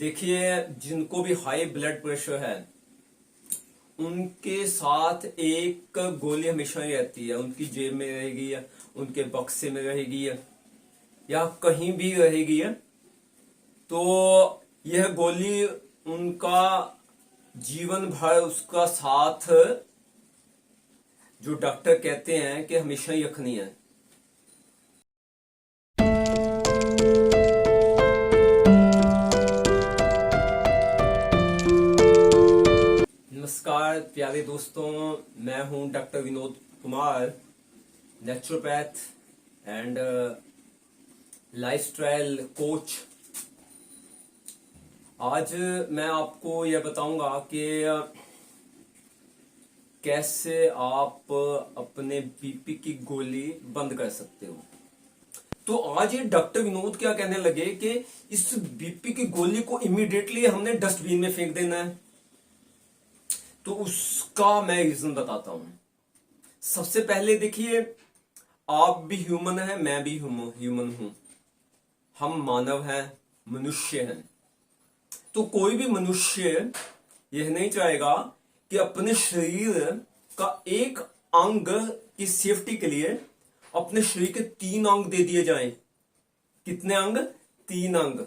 देखिए, जिनको भी हाई ब्लड प्रेशर है उनके साथ एक गोली हमेशा ही रहती है। उनकी जेब में रहेगी या उनके बक्से में रहेगी या कहीं भी रहेगी। तो यह गोली उनका जीवन भर उसका साथ, जो डॉक्टर कहते हैं कि हमेशा ही रखनी है। नमस्कार प्यारे दोस्तों, मैं हूं doctor Vinod Kumar, naturopath and lifestyle coach. आज मैं आपको यह बताऊंगा कि कैसे आप अपने बीपी की गोली बंद कर सकते हो। तो आज ये डॉक्टर विनोद क्या कहने लगे कि इस बीपी की गोली को इमीडिएटली हमने डस्टबिन में फेंक देना है। तो उसका मैं रीजन बताता हूं। सबसे पहले देखिए, आप भी ह्यूमन हैं, मैं भी ह्यूमन हूं। हम मानव हैं, मनुष्य हैं। तो कोई भी मनुष्य यह नहीं चाहेगा कि अपने शरीर का एक अंग की सेफ्टी के लिए अपने शरीर के 3 अंग दे दिए जाएं। कितने अंग? 3 अंग।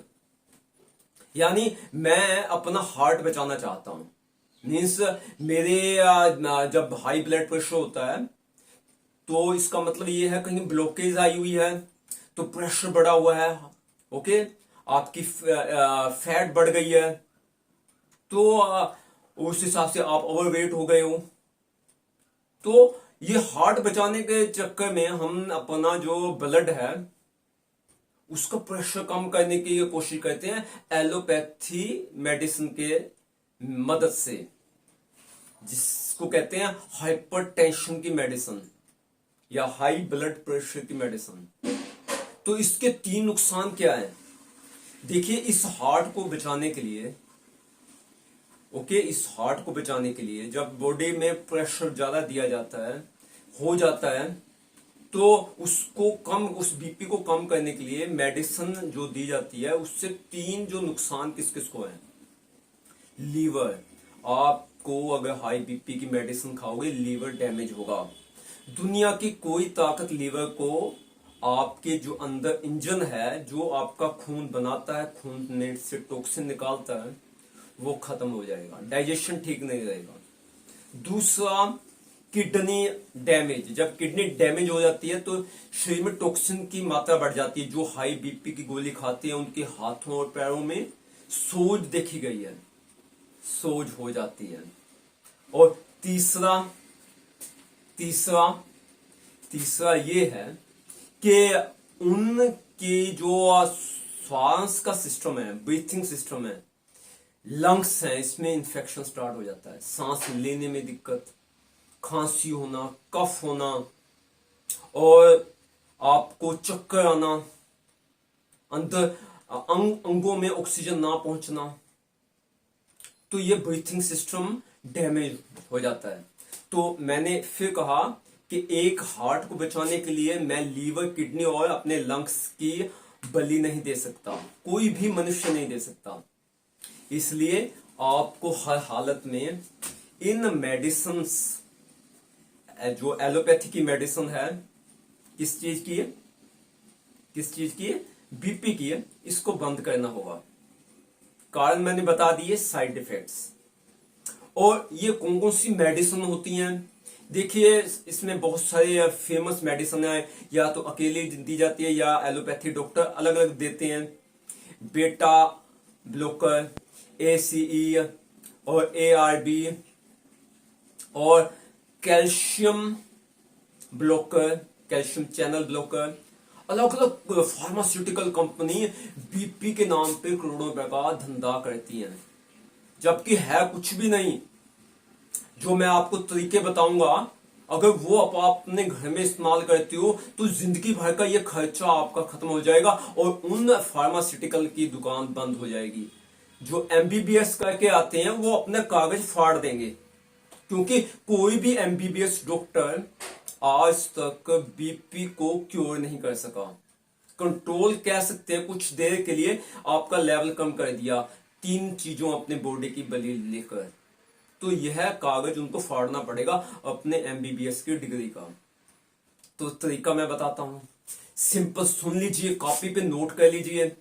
यानी मैं अपना हार्ट बचाना चाहता हूं। मीन्स मेरे जब हाई ब्लड प्रेशर होता है तो इसका मतलब ये है कहीं ब्लॉकेज आई हुई है, तो प्रेशर बढ़ा हुआ है। ओके, आपकी फैट बढ़ गई है, तो उस हिसाब से आप ओवरवेट हो गए हो। तो ये हार्ट बचाने के चक्कर में हम अपना जो ब्लड है उसका प्रेशर कम करने की कोशिश करते हैं एलोपैथी मेडिसिन के मदद से, जिसको कहते हैं हाइपरटेंशन की मेडिसिन या हाई ब्लड प्रेशर की मेडिसिन। तो इसके 3 नुकसान क्या है? देखिए, इस हार्ट को बचाने के लिए इस हार्ट को बचाने के लिए जब बॉडी में प्रेशर ज्यादा दिया जाता है, हो जाता है, तो उस बीपी को कम करने के लिए मेडिसिन जो दी जाती है उससे 3 जो नुकसान किस किस को है। लीवर, आपको अगर हाई बीपी की मेडिसिन खाओगे लीवर डैमेज होगा। दुनिया की कोई ताकत लीवर को, आपके जो अंदर इंजन है जो आपका खून बनाता है, खून में से टॉक्सिन निकालता है, वो खत्म हो जाएगा। डाइजेशन ठीक नहीं रहेगा। दूसरा, किडनी डैमेज। जब किडनी डैमेज हो जाती है तो शरीर में टॉक्सिन की मात्रा बढ़ जाती है। जो हाई बीपी की गोली खाते हैं उनके हाथों और पैरों में सोज देखी गई है, सोज हो जाती है। और तीसरा ये है कि उनके जो श्वास का सिस्टम है, ब्रीथिंग सिस्टम है, लंग्स हैं, इसमें इंफेक्शन स्टार्ट हो जाता है। सांस लेने में दिक्कत, खांसी होना, कफ होना और आपको चक्कर आना, अंदर अंगों में ऑक्सीजन ना पहुंचना। तो ये ब्रीथिंग सिस्टम डैमेज हो जाता है। तो मैंने फिर कहा कि एक हार्ट को बचाने के लिए मैं लीवर, किडनी और अपने लंग्स की बलि नहीं दे सकता। कोई भी मनुष्य नहीं दे सकता। इसलिए आपको हर हालत में इन मेडिसिन, जो एलोपैथी की मेडिसिन है, किस चीज की है? बीपी की है। इसको बंद करना होगा। कारण मैंने बता दिए, साइड इफेक्ट्स। और ये कौन कौन सी मेडिसिन होती हैं? देखिए, इसमें बहुत सारे फेमस मेडिसिन है, या तो अकेली दी जाती है या एलोपैथी डॉक्टर अलग अलग देते हैं। बेटा ब्लॉकर, ACE और ARB और calcium blocker, calcium channel blocker. अलग अलग फार्मास्यूटिकल कंपनी बीपी के नाम पे करोड़ों रुपए का धंधा करती हैं, जबकि है कुछ भी नहीं। जो मैं आपको तरीके बताऊंगा, अगर वो आप अपने घर में इस्तेमाल करते हो तो जिंदगी भर का ये खर्चा आपका खत्म हो जाएगा और उन फार्मास्यूटिकल की दुकान बंद हो जाएगी। जो MBBS करके आते हैं वो अपने कागज फाड़ देंगे, क्योंकि कोई भी MBBS डॉक्टर आज तक बीपी को क्योर नहीं कर सका। कंट्रोल कह सकते हैं, कुछ देर के लिए आपका लेवल कम कर दिया, 3 चीजों अपने बॉडी की बलि लेकर, तो यह कागज उनको फाड़ना पड़ेगा अपने एमबीबीएस की डिग्री का। तो तरीका मैं बताता हूं, सिंपल सुन लीजिए, कॉपी पे नोट कर लीजिए।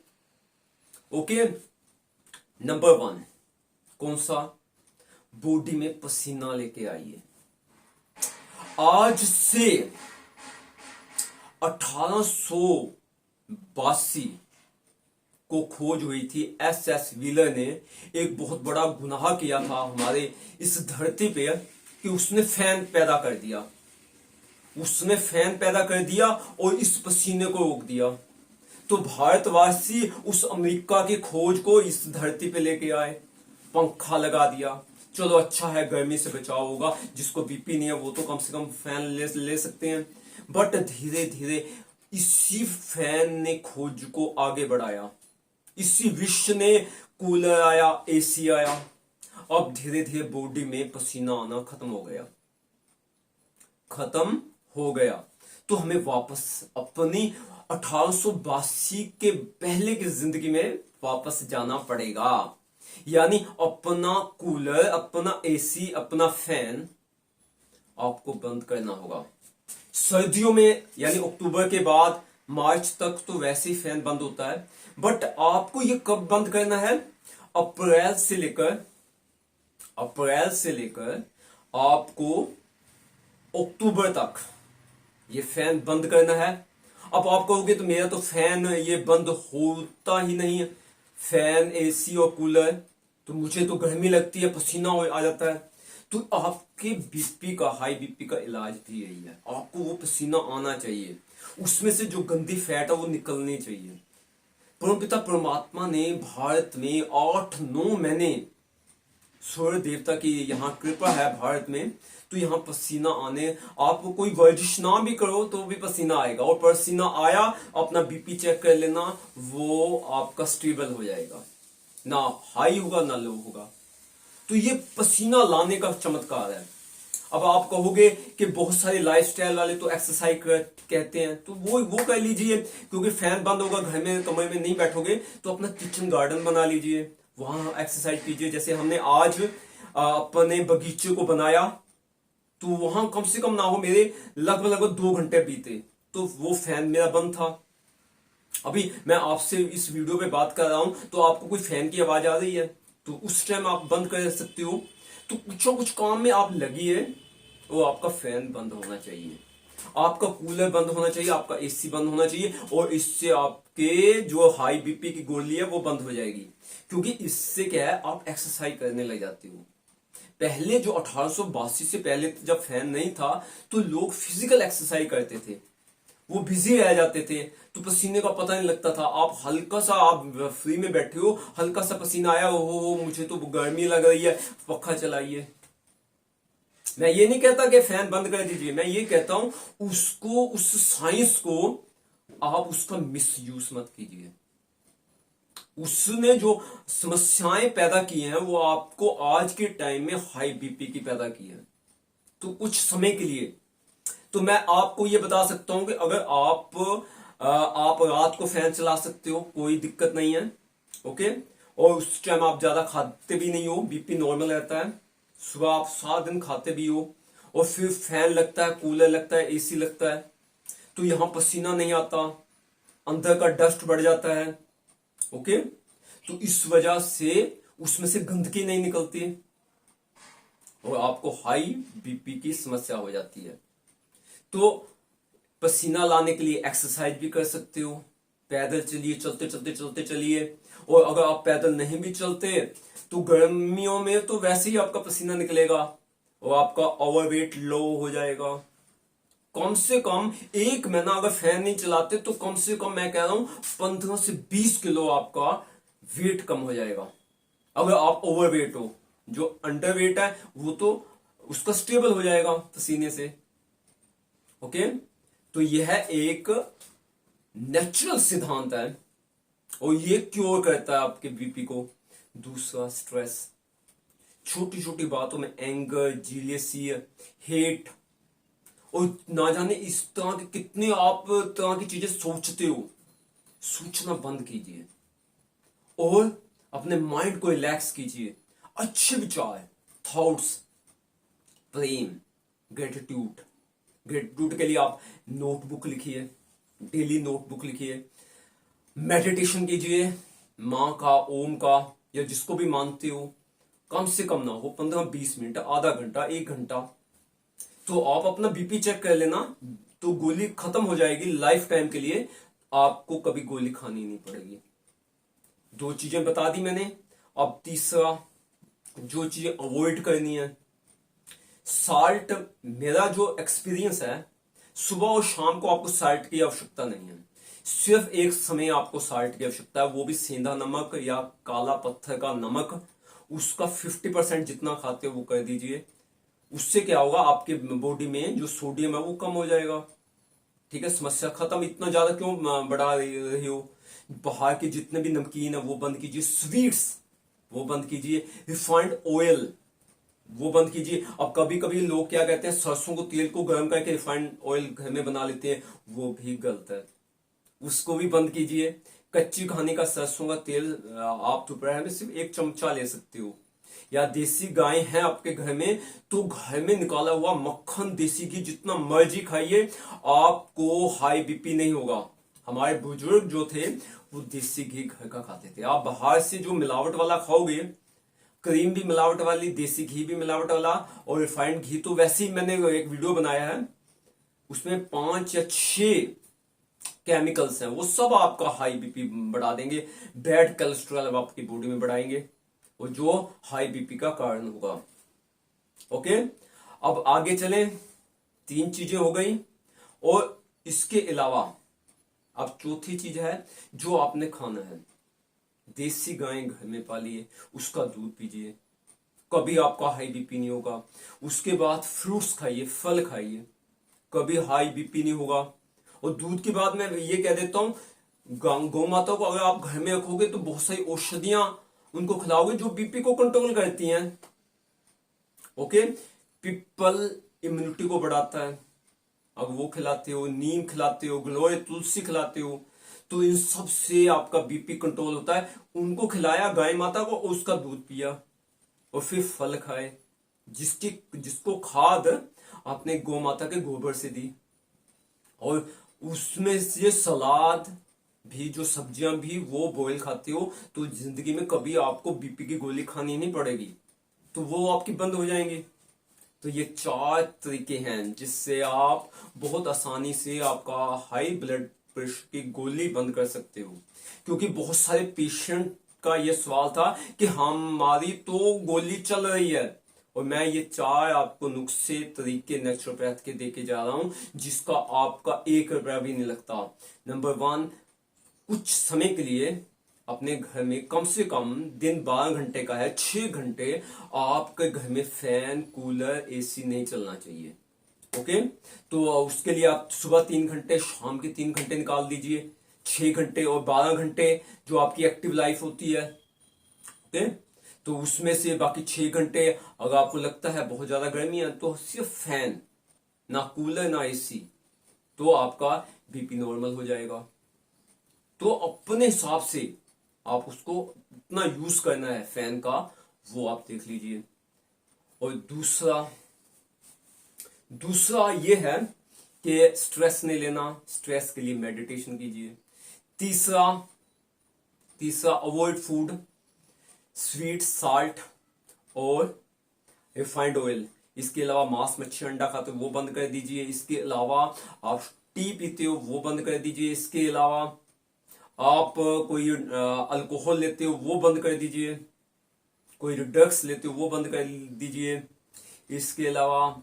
ओके, नंबर 1 कौन सा? बॉडी में पसीना लेके आइए। आज से 1882 को खोज हुई थी। एस व्हीलर ने एक बहुत बड़ा गुनाह किया था हमारे इस धरती पे कि उसने फैन पैदा कर दिया। उसने फैन पैदा कर दिया और इस पसीने को रोक दिया। तो भारतवासी उस अमेरिका की खोज को इस धरती पे लेके आए, पंखा लगा दिया। चलो अच्छा है, गर्मी से बचाव होगा, जिसको बीपी नहीं है वो तो कम से कम फैन ले सकते हैं। बट धीरे धीरे इसी फैन ने खोज को आगे बढ़ाया, इसी विश्व ने कूलर आया, एसी आया। अब धीरे धीरे बॉडी में पसीना आना खत्म हो गया, खत्म हो गया। तो हमें वापस अपनी 1882 के पहले की जिंदगी में वापस जाना पड़ेगा। यानी अपना कूलर, अपना एसी, अपना फैन आपको बंद करना होगा। सर्दियों में यानी अक्टूबर के बाद मार्च तक तो वैसे ही फैन बंद होता है, बट आपको ये कब बंद करना है? अप्रैल से लेकर आपको अक्टूबर तक ये फैन बंद करना है। अब आप कहोगे तो मेरा तो फैन ये बंद होता ही नहीं है, फैन, एसी और कूलर, तो मुझे तो गर्मी लगती है, पसीना आ जाता है। तो आपके बीपी का, हाई बीपी का इलाज भी यही है, आपको वो पसीना आना चाहिए, उसमें से जो गंदी फैट है वो निकलनी चाहिए। परमपिता परमात्मा ने भारत में 8-9 महीने, सूर्य देवता की यहाँ कृपा है भारत में, तो यहाँ पसीना आने, आप कोई वर्जिश ना भी करो तो भी पसीना आएगा। और पसीना आया, अपना बीपी चेक कर लेना, वो आपका स्टेबल हो जाएगा, ना हाई होगा ना लो होगा। तो ये पसीना लाने का चमत्कार है। अब आप कहोगे कि बहुत सारे लाइफस्टाइल वाले तो एक्सरसाइज कहते हैं, तो वो कर लीजिए, क्योंकि फैन बंद होगा, घर में कमरे में नहीं बैठोगे, तो अपना किचन गार्डन बना लीजिए, वहां एक्सरसाइज कीजिए। जैसे हमने आज अपने बगीचे को बनाया, तो वहां कम से कम ना हो मेरे लगभग 2 घंटे बीते, तो वो फैन मेरा बंद था। अभी मैं आपसे इस वीडियो पे बात कर रहा हूं तो आपको कोई फैन की आवाज आ रही है, तो उस टाइम आप बंद कर सकते हो। तो कुछ काम में आप लगिए, वो आपका फैन बंद होना चाहिए, आपका कूलर बंद होना चाहिए, आपका एसी बंद होना चाहिए, और इससे आपके जो हाई बीपी की गोली है वो बंद हो जाएगी। क्योंकि इससे क्या है, आप एक्सरसाइज करने लग जाते हो। पहले जो 1882 से पहले जब फैन नहीं था, तो लोग फिजिकल एक्सरसाइज करते थे, वो बिजी रह जाते थे, तो पसीने का पता नहीं लगता था। आप हल्का सा, आप फ्री में बैठे हो, हल्का सा पसीना आया, हो मुझे तो गर्मी लग रही है, पंखा चलाइए। मैं ये नहीं कहता कि फैन बंद कर दीजिए, मैं ये कहता हूं उसको, उस साइंस को आप उसका मिसयूज मत कीजिए। उसने जो समस्याएं पैदा की हैं वो आपको आज के टाइम में हाई बीपी की पैदा की है, तो कुछ समय के लिए। तो मैं आपको ये बता सकता हूं कि अगर आप रात को फैन चला सकते हो, कोई दिक्कत नहीं है, ओके, और उस टाइम आप ज्यादा खाते भी नहीं हो, बीपी नॉर्मल रहता है, सुबह आप सारा दिन खाते भी हो, और फिर फैन लगता है, कूलर लगता है, एसी लगता है, तो यहां पसीना नहीं आता, अंदर का डस्ट बढ़ जाता है, ओके, तो इस वजह से उसमें से गंदगी नहीं निकलती और आपको हाई बीपी की समस्या हो जाती है। तो पसीना लाने के लिए एक्सरसाइज भी कर सकते हो, पैदल चलिए, चलते चलिए। और अगर आप पैदल नहीं भी चलते तो गर्मियों में तो वैसे ही आपका पसीना निकलेगा और आपका ओवरवेट लो हो जाएगा। कम से कम 1 महीना अगर फैन नहीं चलाते तो कम से कम मैं कह रहा हूं 15 से 20 किलो आपका वेट कम हो जाएगा। अगर आप ओवरवेट हो, जो अंडर वेट है वो तो उसका स्टेबल हो जाएगा पसीने से, ओके। तो यह एक नेचुरल सिद्धांत है और ये क्योर करता है आपके बीपी को। दूसरा, स्ट्रेस, छोटी छोटी बातों में एंगर, जीलियसी, हेट, और ना जाने इस तरह के कितने आप तरह की चीजें सोचते हो, सोचना बंद कीजिए और अपने माइंड को रिलैक्स कीजिए, अच्छे विचार, थॉट्स, प्रेम, ग्रेटिट्यूड। ग्रेटिट्यूड के लिए आप नोटबुक लिखिए, डेली नोटबुक लिखिए, मेडिटेशन कीजिए, माँ का, ओम का, या जिसको भी मानते हो, कम से कम ना हो 15-20 मिनट, आधा घंटा, 1 घंटा। तो आप अपना बीपी चेक कर लेना, तो गोली खत्म हो जाएगी लाइफ टाइम के लिए, आपको कभी गोली खानी नहीं पड़ेगी। 2 चीजें बता दी मैंने। अब तीसरा जो चीजें अवॉइड करनी है, साल्ट। मेरा जो एक्सपीरियंस है, सुबह और शाम को आपको साल्ट की आवश्यकता नहीं है, सिर्फ एक समय आपको साल्ट की आवश्यकता है, वो भी सेंधा नमक या काला पत्थर का नमक, उसका 50% जितना खाते हो वो कर दीजिए। उससे क्या होगा, आपके बॉडी में जो सोडियम है वो कम हो जाएगा। ठीक है, समस्या खत्म। इतना ज्यादा क्यों बढ़ा रही हो? बाहर के जितने भी नमकीन है वो बंद कीजिए, स्वीट्स वो बंद कीजिए, रिफाइंड ऑयल वो बंद कीजिए। अब कभी कभी लोग क्या कहते हैं, सरसों को तेल को गर्म करके रिफाइंड ऑयल घर में बना लेते हैं, वो भी गलत है, उसको भी बंद कीजिए। कच्ची खाने का सरसों का तेल आप दोपहर में सिर्फ 1 चमचा ले सकते हो। या देसी गाय है आपके घर में, तो घर में निकाला हुआ मक्खन, देसी घी जितना मर्जी खाइए, आपको हाई बीपी नहीं होगा। हमारे बुजुर्ग जो थे वो देसी घी घर का खाते थे। आप बाहर से जो मिलावट वाला खाओगे, क्रीम भी मिलावट वाली, देसी घी भी मिलावट वाला, और रिफाइंड घी तो वैसे ही मैंने एक वीडियो बनाया है, उसमें 5 या 6 केमिकल्स हैं, वो सब आपका हाई बीपी बढ़ा देंगे, बैड कोलेस्ट्रॉल आपकी बॉडी में बढ़ाएंगे, और जो हाई बीपी का कारण होगा। ओके, अब आगे चलें। 3 चीजें हो गई, और इसके अलावा अब चौथी चीज है जो आपने खाना है। देसी गाय घर में पालिए, उसका दूध पीजिए, कभी आपका हाई बीपी नहीं होगा। उसके बाद फ्रूट्स खाइए, फल खाइए, कभी हाई बीपी नहीं होगा। और दूध के बाद मैं ये कह देता हूं, गौ माता को अगर आप घर में रखोगे तो बहुत सारी औषधियां उनको खिलाओगे जो बीपी को कंट्रोल करती हैं। ओके, पीपल इम्यूनिटी को बढ़ाता है, अगर वो खिलाते हो, नीम खिलाते हो, गिलोय, तुलसी खिलाते हो, तो इन सब से आपका बीपी कंट्रोल होता है। उनको खिलाया गाय माता को, उसका दूध पिया, और फिर फल खाए, जिसको खाद आपने गौ माता के गोबर से दी, और उसमें से सलाद भी, जो सब्जियां भी वो बॉयल खाते हो, तो जिंदगी में कभी आपको बीपी की गोली खानी नहीं पड़ेगी, तो वो आपकी बंद हो जाएंगी। तो ये 4 तरीके हैं जिससे आप बहुत आसानी से आपका हाई ब्लड प्रेशर की गोली बंद कर सकते हो। क्योंकि बहुत सारे पेशेंट का ये सवाल था कि हमारी तो गोली चल रही है, और मैं ये 4 आपको नुस्खे, तरीके नेचुरोपैथ के देके जा रहा हूं, जिसका आपका 1 रुपया भी नहीं लगता। नंबर 1, कुछ समय के लिए अपने घर में, कम से कम दिन 12 घंटे का है, 6 घंटे आपके घर में फैन, कूलर, एसी नहीं चलना चाहिए। ओके, तो उसके लिए आप सुबह 3 घंटे, शाम के 3 घंटे निकाल दीजिए, 6 घंटे और 12 घंटे जो आपकी एक्टिव लाइफ होती है। ओके, तो उसमें से बाकी 6 घंटे अगर आपको लगता है बहुत ज्यादा गर्मी है, तो सिर्फ फैन, ना कूलर ना एसी, तो आपका बीपी नॉर्मल हो जाएगा। तो अपने हिसाब से आप उसको इतना यूज करना है फैन का, वो आप देख लीजिए। और दूसरा ये है कि स्ट्रेस नहीं लेना, स्ट्रेस के लिए मेडिटेशन कीजिए। तीसरा अवॉइड फूड, स्वीट, साल्ट और रिफाइंड ऑयल। इसके अलावा मांस, मच्छी, अंडा खाते हो वो बंद कर दीजिए। इसके अलावा आप टी पीते हो वो बंद कर दीजिए। इसके अलावा आप कोई अल्कोहल लेते हो वो बंद कर दीजिए। कोई ड्रग्स लेते हो वो बंद कर दीजिए। इसके अलावा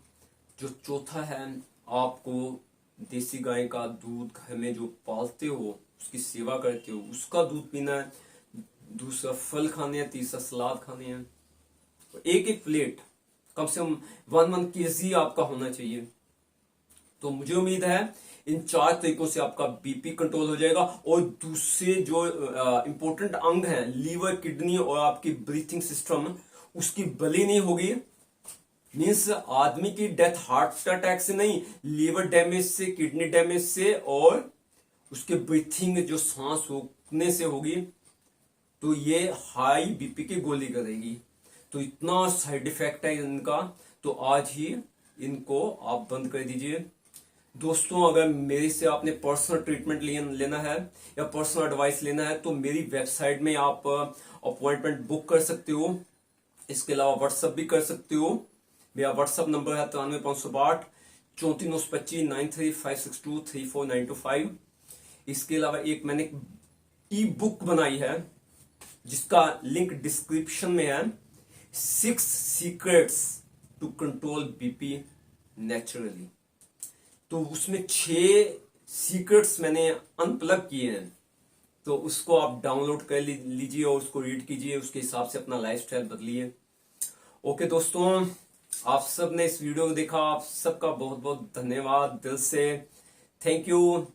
जो चौथा है, आपको देसी गाय का दूध घर में जो पालते हो, उसकी सेवा करते हो, उसका दूध पीना है। दूसरा फल खाने हैं। तीसरा सलाद खाने हैं। एक प्लेट कम से कम 1 kg आपका होना चाहिए। तो मुझे उम्मीद है इन 4 तरीकों से आपका बीपी कंट्रोल हो जाएगा। और दूसरे जो इंपॉर्टेंट अंग हैं, लीवर, किडनी और आपकी ब्रीथिंग सिस्टम, उसकी बलि नहीं होगी। मीन्स आदमी की डेथ हार्ट अटैक से नहीं, लीवर डैमेज से, किडनी डैमेज से, और उसके ब्रीथिंग जो सांस रोकने से होगी। तो ये हाई बीपी की गोली करेगी। तो इतना साइड इफेक्ट है इनका, तो आज ही इनको आप बंद कर दीजिए। दोस्तों, अगर मेरे से आपने पर्सनल ट्रीटमेंट लेना है या पर्सनल एडवाइस लेना है तो मेरी वेबसाइट में आप अपॉइंटमेंट बुक कर सकते हो। इसके अलावा व्हाट्सएप भी कर सकते हो। मेरा व्हाट्सएप नंबर है 93 562 34 925 9356234925। इसके अलावा एक मैंने ई बुक बनाई है जिसका लिंक डिस्क्रिप्शन में है, 6 secrets to control BP naturally. तो उसमें 6 सीक्रेट्स मैंने अनप्लग किए हैं, तो उसको आप डाउनलोड कर लीजिए और उसको रीड कीजिए, उसके हिसाब से अपना लाइफस्टाइल बदलिए। ओके दोस्तों, आप सब ने इस वीडियो को देखा, आप सबका बहुत बहुत धन्यवाद दिल से। Thank you.